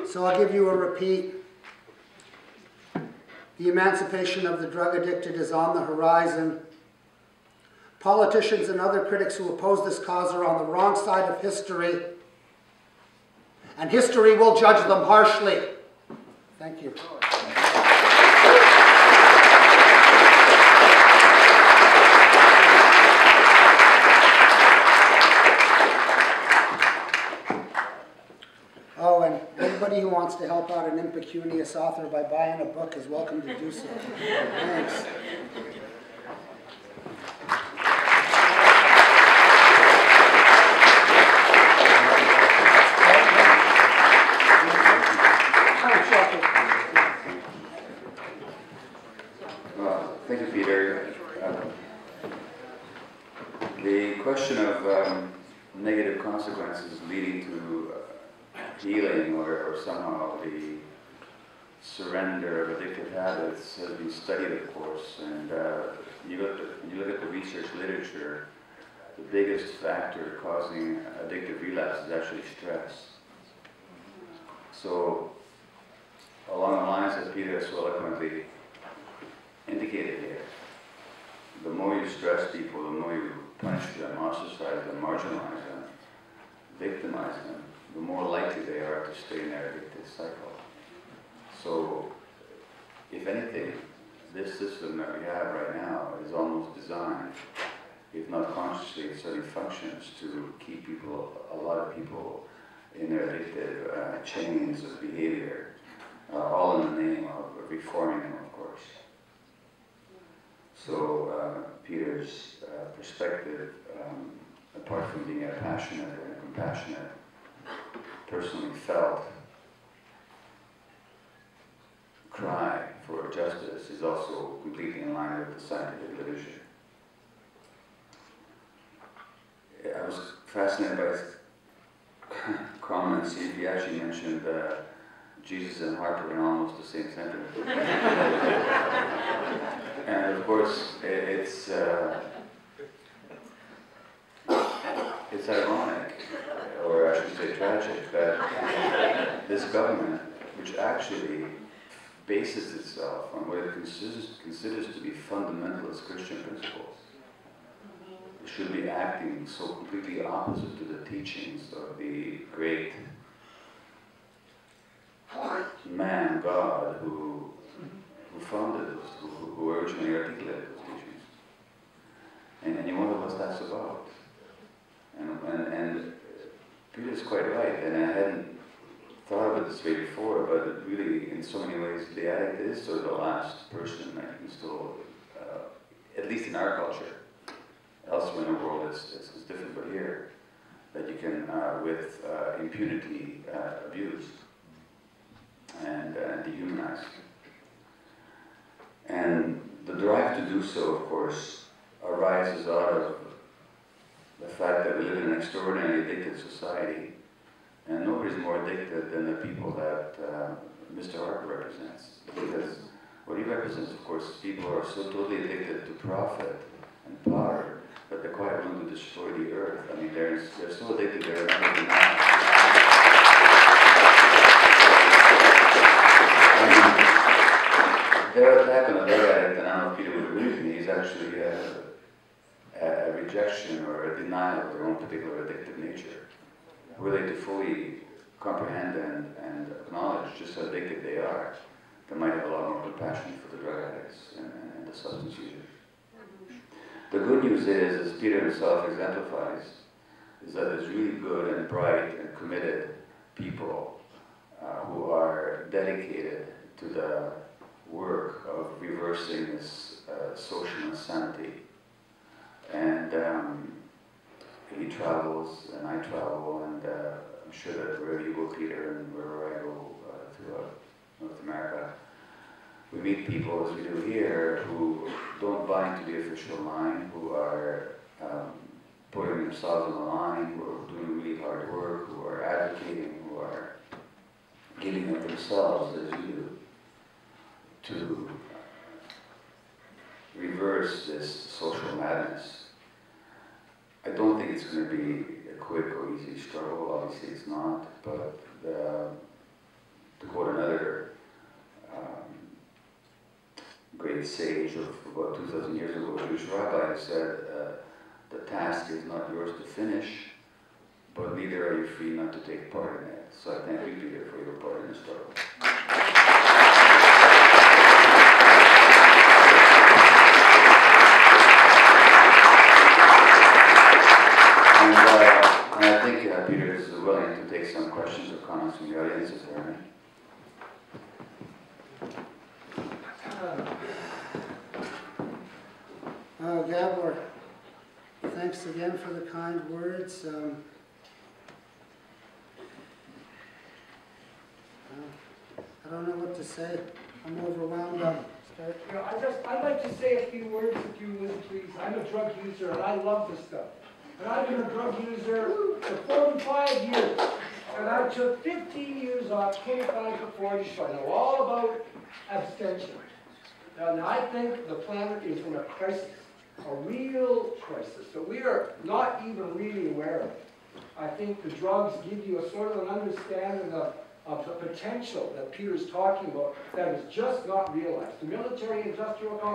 So I'll give you a repeat. The emancipation of the drug addicted is on the horizon. Politicians and other critics who oppose this cause are on the wrong side of history, and history will judge them harshly. Thank you. Oh, and anybody who wants to help out an impecunious author by buying a book is welcome to do so. Thanks. Thank you, Peter. The question of negative consequences leading to healing or somehow the surrender of addictive habits has been studied, of course, and when you look at the research literature, the biggest factor causing addictive relapse is actually stress. So, along the lines that Peter so eloquently indicated here, the more you stress people, the more you punish them, ostracize them, marginalize them, victimize them, the more likely they are to stay in their addictive cycle. So, if anything, this system that we have right now is almost designed, if not consciously, it certainly functions to keep people, a lot of people, in their addictive chains of behavior, all in the name of reforming them, of course. So, Peter's perspective, apart from being a passionate and a compassionate, personally felt cry for justice is also completely in line with the scientific literature. I was fascinated by his comments. He actually mentioned Jesus and Harper in almost the same sentence. And of course, it's ironic, or I should say tragic, that this government, which actually bases itself on what it considers to be fundamentalist Christian principles, should be acting so completely opposite to the teachings of the great man, God, who founded those, who originally articulated those teachings. And you wonder what that's about. And Peter's quite right, and I hadn't thought of it this way before, but really, in so many ways, the addict is sort of the last person that you can still, at least in our culture, elsewhere in the world it's different, but here, that you can, with impunity, abuse and dehumanize. And the drive to do so, of course, arises out of the fact that we live in an extraordinarily addicted society, and nobody's more addicted than the people that Mr. Harper represents. Because what he represents, of course, is people who are so totally addicted to profit and power that they're quite willing to destroy the earth. I mean, they're so addicted they're not even their attack on the drug addict, and I don't know if Peter would agree with me, is actually a rejection or a denial of their own particular addictive nature. Were they to fully comprehend and acknowledge just how addicted they are, they might have a lot more compassion for the drug addicts and the substance users. The good news is, as Peter himself exemplifies, is that there's really good and bright and committed people who are dedicated to the work of reversing this social insanity. And he travels, and I travel, and I'm sure that wherever you go, Peter, and wherever I go throughout North America, we meet people, as we do here, who don't buy into the official line, who are putting themselves on the line, who are doing really hard work, who are advocating, who are giving of themselves, as you do, to reverse this social madness. I don't think it's going to be a quick or easy struggle. Obviously it's not, but To quote another great sage of about 2,000 years ago, a Jewish rabbi, said, the task is not yours to finish, but neither are you free not to take part in it. So I thank you, Peter, for your part in the struggle. And I think Peter is willing to take some questions or comments from the audience, if there are any. Gabor, thanks again for the kind words. I don't know what to say. I'm overwhelmed. I'd like to say a few words, if you would, please. I'm a drug user, and I love this stuff. And I've been a drug user for 45 years. And I took 15 years off, 25 to 40, so I know all about abstention. And I think the planet is in a crisis, a real crisis, that we are not even really aware of. I think the drugs give you a sort of an understanding of the potential that Peter's talking about that is just not realized. The military-industrial complex